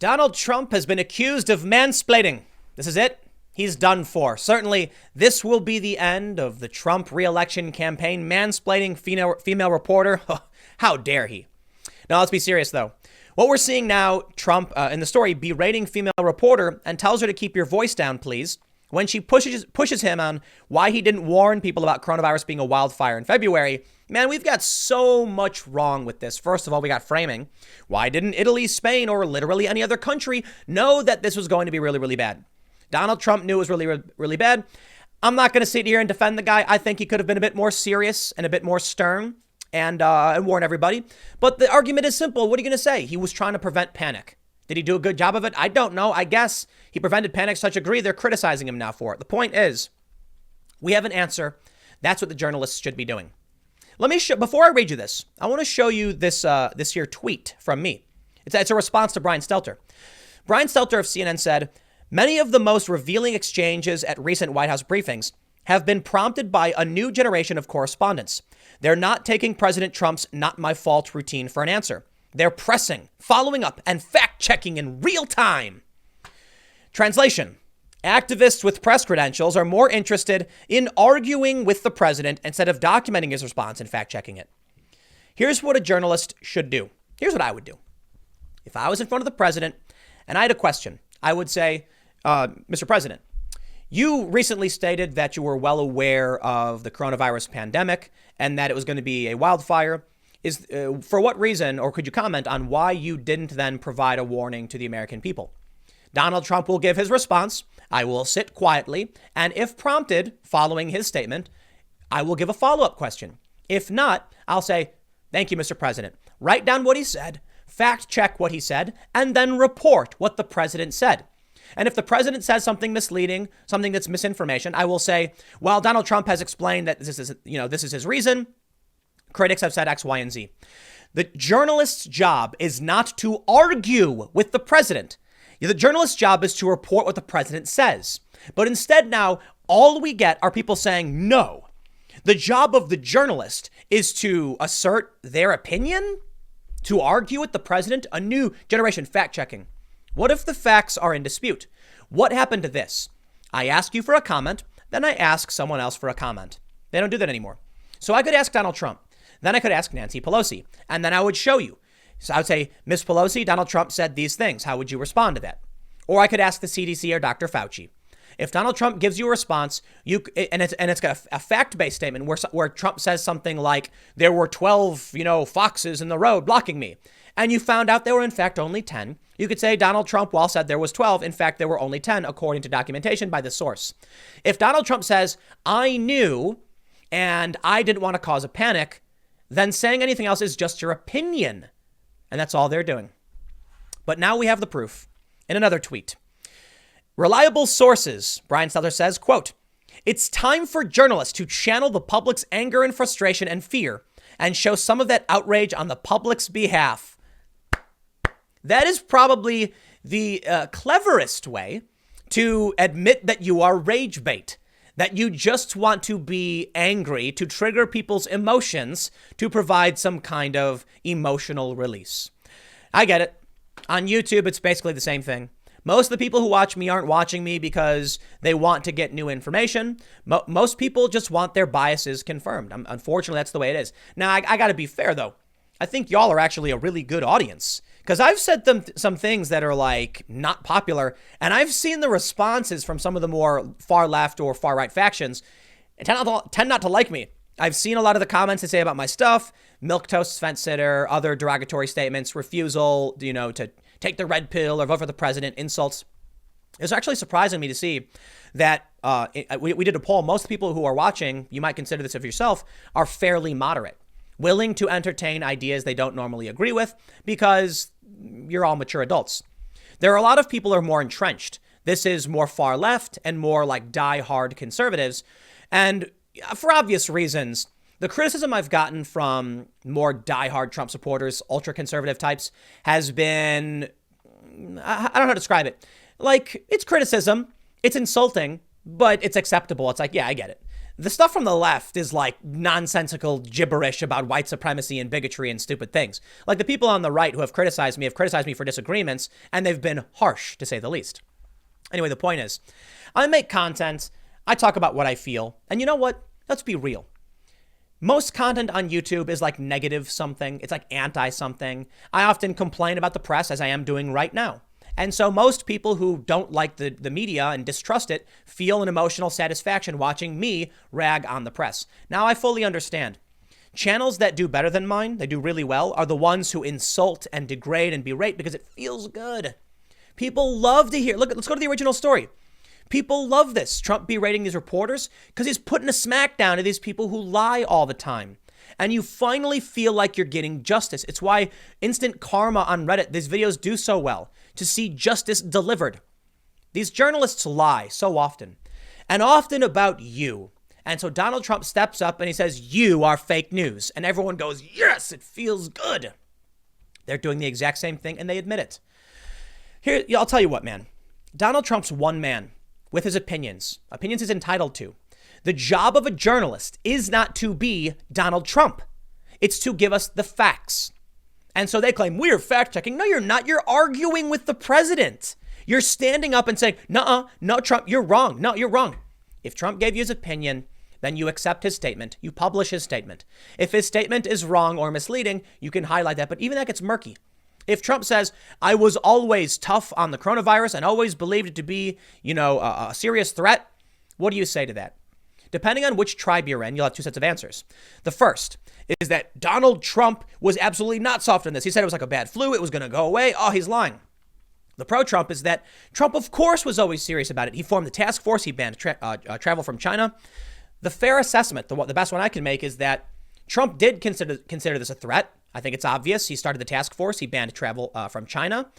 Donald Trump has been accused of mansplaining. This is it. He's done for. Certainly, this will be the end of the Trump re-election campaign. Mansplaining female reporter. How dare he? Now, let's be serious, though. What we're seeing now, Trump, in the story, berating female reporter and tells her to keep your voice down, please, when she pushes him on why he didn't warn people about coronavirus being a wildfire in February. Man, we've got so much wrong with this. First of all, we got framing. Why didn't Italy, Spain, or literally any other country know that this was going to be really, really bad? Donald Trump knew it was really, really bad. I'm not going to sit here and defend the guy. I think he could have been a bit more serious and a bit more stern and warn everybody. But the argument is simple. What are you going to say? He was trying to prevent panic. Did he do a good job of it? I don't know. I guess he prevented panic to such a degree they're criticizing him now for it. The point is, we have an answer. That's what the journalists should be doing. Let me show, before I read you this, I want to show you this here tweet from me. It's a response to Brian Stelter. Brian Stelter of CNN said, many of the most revealing exchanges at recent White House briefings have been prompted by a new generation of correspondents. They're not taking President Trump's not my fault routine for an answer. They're pressing, following up, and fact-checking in real time. Translation. Activists with press credentials are more interested in arguing with the president instead of documenting his response and fact-checking it. Here's what a journalist should do. Here's what I would do. If I was in front of the president and I had a question, I would say, Mr. President, you recently stated that you were well aware of the coronavirus pandemic and that it was going to be a wildfire. For what reason, or could you comment on why you didn't then provide a warning to the American people? Donald Trump will give his response. I will sit quietly. And if prompted, following his statement, I will give a follow-up question. If not, I'll say, thank you, Mr. President. Write down what he said, fact check what he said, and then report what the president said. And if the president says something misleading, something that's misinformation, I will say, well, Donald Trump has explained that this is his reason. Critics have said X, Y, and Z. The journalist's job is not to argue with the president. The journalist's job is to report what the president says. But instead now, all we get are people saying no. The job of the journalist is to assert their opinion, to argue with the president, a new generation fact-checking. What if the facts are in dispute? What happened to this? I ask you for a comment, then I ask someone else for a comment. They don't do that anymore. So I could ask Donald Trump. Then I could ask Nancy Pelosi, and then I would show you. So I would say, Ms. Pelosi, Donald Trump said these things. How would you respond to that? Or I could ask the CDC or Dr. Fauci. If Donald Trump gives you a response, it's got a fact-based statement where Trump says something like, there were 12, foxes in the road blocking me. And you found out there were in fact only 10. You could say Donald Trump, well, said there was 12. In fact, there were only 10, according to documentation by the source. If Donald Trump says, I knew and I didn't want to cause a panic, then saying anything else is just your opinion. And that's all they're doing. But now we have the proof in another tweet. Reliable sources, Brian Stelter says, quote, it's time for journalists to channel the public's anger and frustration and fear and show some of that outrage on the public's behalf. That is probably the cleverest way to admit that you are Ragebait, that you just want to be angry, to trigger people's emotions, to provide some kind of emotional release. I get it. On YouTube, it's basically the same thing. Most of the people who watch me aren't watching me because they want to get new information. Most people just want their biases confirmed. Unfortunately, that's the way it is. Now, I got to be fair, though. I think y'all are actually a really good audience because I've said some things that are like not popular, and I've seen the responses from some of the more far left or far right factions and tend not to like me. I've seen a lot of the comments they say about my stuff, milquetoast, fence sitter, other derogatory statements, refusal, to take the red pill or vote for the president, insults. It's actually surprising me to see that we did a poll. Most people who are watching, you might consider this of yourself, are fairly moderate, willing to entertain ideas they don't normally agree with because you're all mature adults. There are a lot of people who are more entrenched. This is more far left and more like die-hard conservatives. And for obvious reasons, the criticism I've gotten from more die-hard Trump supporters, ultra-conservative types, has been, I don't know how to describe it. Like, it's criticism, it's insulting, but it's acceptable. It's like, yeah, I get it. The stuff from the left is like nonsensical gibberish about white supremacy and bigotry and stupid things. Like the people on the right who have criticized me for disagreements, and they've been harsh, to say the least. Anyway, the point is, I make content, I talk about what I feel, and you know what? Let's be real. Most content on YouTube is like negative something. It's like anti something. I often complain about the press, as I am doing right now. And so most people who don't like the media and distrust it feel an emotional satisfaction watching me rag on the press. Now, I fully understand. Channels that do better than mine, they do really well, are the ones who insult and degrade and berate because it feels good. People love to hear. Look, let's go to the original story. People love this. Trump berating these reporters because he's putting a smackdown to these people who lie all the time. And you finally feel like you're getting justice. It's why instant karma on Reddit, these videos do so well, to see justice delivered. These journalists lie so often, and often about you. And so Donald Trump steps up and he says, you are fake news. And everyone goes, yes, it feels good. They're doing the exact same thing and they admit it. Here, I'll tell you what, man. Donald Trump's one man with his opinions. Opinions he's entitled to. The job of a journalist is not to be Donald Trump. It's to give us the facts. And so they claim we're fact checking. No, you're not. You're arguing with the president. You're standing up and saying, no, Trump, you're wrong. No, you're wrong. If Trump gave you his opinion, then you accept his statement. You publish his statement. If his statement is wrong or misleading, you can highlight that. But even that gets murky. If Trump says, I was always tough on the coronavirus and always believed it to be, a serious threat, what do you say to that? Depending on which tribe you're in, you'll have two sets of answers. The first is that Donald Trump was absolutely not soft on this. He said it was like a bad flu. It was going to go away. Oh, he's lying. The pro-Trump is that Trump, of course, was always serious about it. He formed the task force. He banned travel from China. The fair assessment, the best one I can make, is that Trump did consider this a threat. I think it's obvious. He started the task force. He banned travel from China.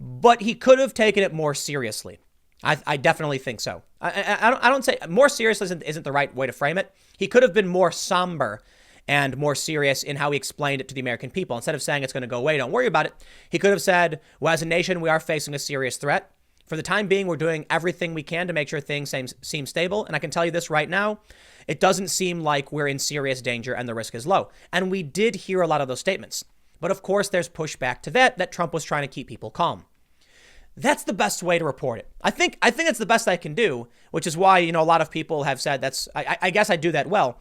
But he could have taken it more seriously. I definitely think so. I don't say more seriously isn't the right way to frame it. He could have been more somber and more serious in how he explained it to the American people. Instead of saying it's going to go away, don't worry about it, he could have said, well, as a nation, we are facing a serious threat. For the time being, we're doing everything we can to make sure things seem stable. And I can tell you this right now, it doesn't seem like we're in serious danger and the risk is low. And we did hear a lot of those statements. But of course, there's pushback to that Trump was trying to keep people calm. That's the best way to report it. I think that's the best I can do, which is why, a lot of people have said I guess I do that well.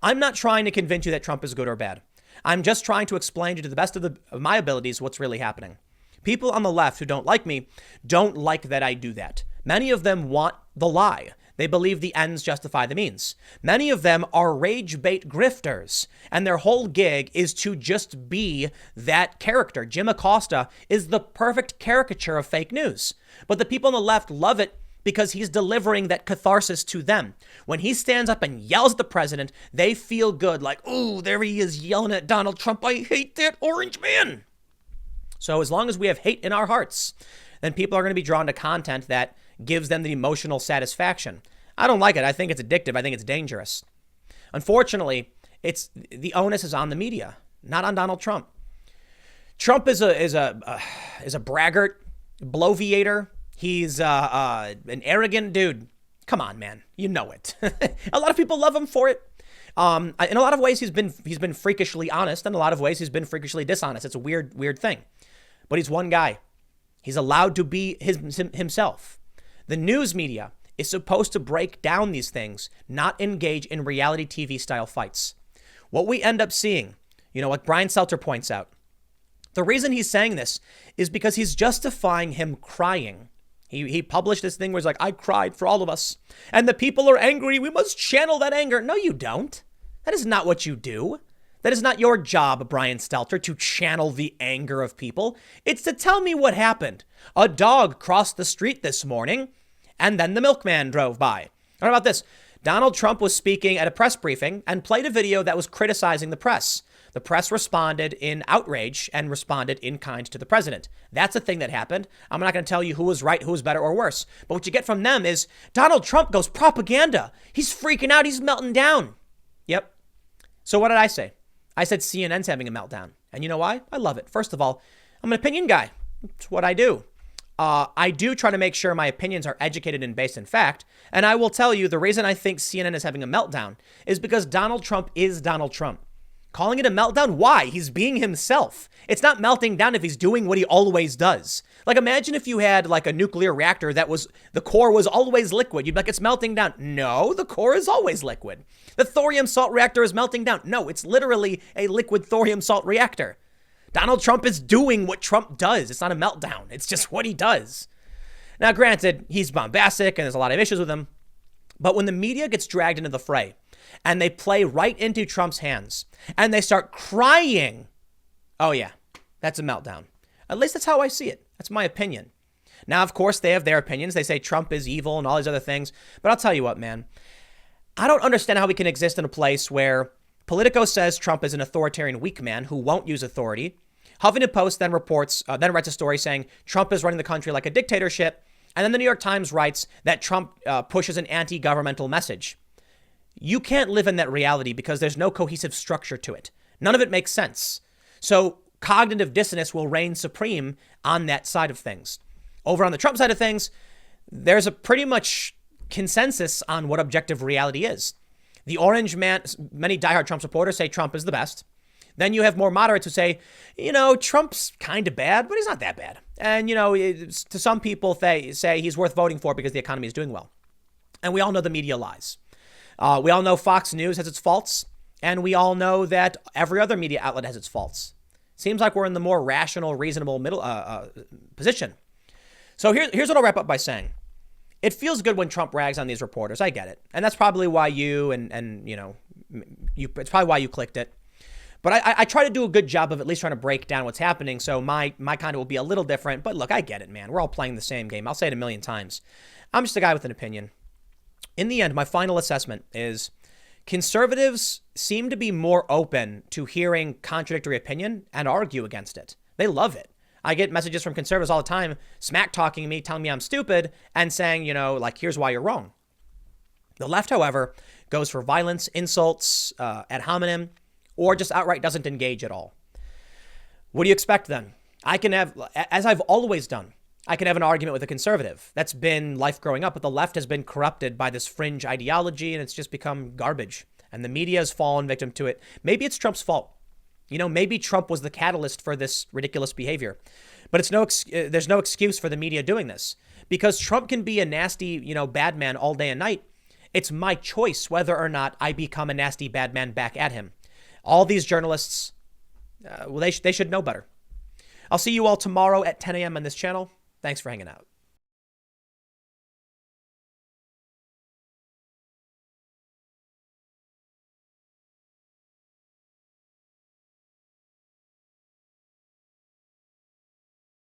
I'm not trying to convince you that Trump is good or bad. I'm just trying to explain to you to the best of my abilities what's really happening. People on the left who don't like me don't like that I do that. Many of them want the lie. They believe the ends justify the means. Many of them are Ragebait grifters, and their whole gig is to just be that character. Jim Acosta is the perfect caricature of fake news. But the people on the left love it because he's delivering that catharsis to them. When he stands up and yells at the president, they feel good, like, ooh, there he is yelling at Donald Trump. I hate that orange man. So as long as we have hate in our hearts, then people are going to be drawn to content that gives them the emotional satisfaction. I don't like it. I think it's addictive. I think it's dangerous. Unfortunately, the onus is on the media, not on Donald Trump. Trump is a braggart, bloviator. He's an arrogant dude. Come on, man. You know it. A lot of people love him for it. In a lot of ways, he's been freakishly honest. In a lot of ways, he's been freakishly dishonest. It's a weird thing. But he's one guy. He's allowed to be himself. The news media is supposed to break down these things, not engage in reality TV style fights. What we end up seeing, what Brian Stelter points out, the reason he's saying this is because he's justifying him crying. He published this thing where he's like, I cried for all of us. And the people are angry. We must channel that anger. No, you don't. That is not what you do. That is not your job, Brian Stelter, to channel the anger of people. It's to tell me what happened. A dog crossed the street this morning, and then the milkman drove by. What about this? Donald Trump was speaking at a press briefing and played a video that was criticizing the press. The press responded in outrage and responded in kind to the president. That's a thing that happened. I'm not going to tell you who was right, who was better or worse. But what you get from them is Donald Trump goes propaganda. He's freaking out. He's melting down. Yep. So what did I say? I said CNN's having a meltdown. And you know why? I love it. First of all, I'm an opinion guy. It's what I do. I do try to make sure my opinions are educated and based in fact. And I will tell you the reason I think CNN is having a meltdown is because Donald Trump is Donald Trump. Calling it a meltdown? Why? He's being himself. It's not melting down if he's doing what he always does. Like, imagine if you had like a nuclear reactor that was, the core was always liquid. You'd be like, it's melting down. No, the core is always liquid. The thorium salt reactor is melting down. No, it's literally a liquid thorium salt reactor. Donald Trump is doing what Trump does. It's not a meltdown. It's just what he does. Now, granted, he's bombastic and there's a lot of issues with him. But when the media gets dragged into the fray and they play right into Trump's hands and they start crying, oh yeah, that's a meltdown. At least that's how I see it. That's my opinion. Now, of course, they have their opinions. They say Trump is evil and all these other things. But I'll tell you what, man. I don't understand how we can exist in a place where Politico says Trump is an authoritarian weak man who won't use authority. Huffington Post then writes a story saying Trump is running the country like a dictatorship. And then the New York Times writes that Trump pushes an anti-governmental message. You can't live in that reality because there's no cohesive structure to it. None of it makes sense. So cognitive dissonance will reign supreme on that side of things. Over on the Trump side of things, there's a pretty much consensus on what objective reality is. The orange man, many diehard Trump supporters say Trump is the best. Then you have more moderates who say, Trump's kind of bad, but he's not that bad. And, to some people, they say he's worth voting for because the economy is doing well. And we all know the media lies. We all know Fox News has its faults. And we all know that every other media outlet has its faults. Seems like we're in the more rational, reasonable middle position. So here's what I'll wrap up by saying. It feels good when Trump rags on these reporters. I get it. And that's probably why it's probably why you clicked it. But I try to do a good job of at least trying to break down what's happening. So my kind of will be a little different. But look, I get it, man. We're all playing the same game. I'll say it a million times. I'm just a guy with an opinion. In the end, my final assessment is conservatives seem to be more open to hearing contradictory opinion and argue against it. They love it. I get messages from conservatives all the time, smack talking me, telling me I'm stupid and saying, here's why you're wrong. The left, however, goes for violence, insults, ad hominem, or just outright doesn't engage at all. What do you expect then? I can have, as I've always done, I can have an argument with a conservative. That's been life growing up, but the left has been corrupted by this fringe ideology and it's just become garbage. And the media has fallen victim to it. Maybe it's Trump's fault. Maybe Trump was the catalyst for this ridiculous behavior. But there's no excuse for the media doing this. Because Trump can be a nasty, bad man all day and night. It's my choice whether or not I become a nasty bad man back at him. All these journalists, they should know better. I'll see you all tomorrow at 10 a.m. on this channel. Thanks for hanging out.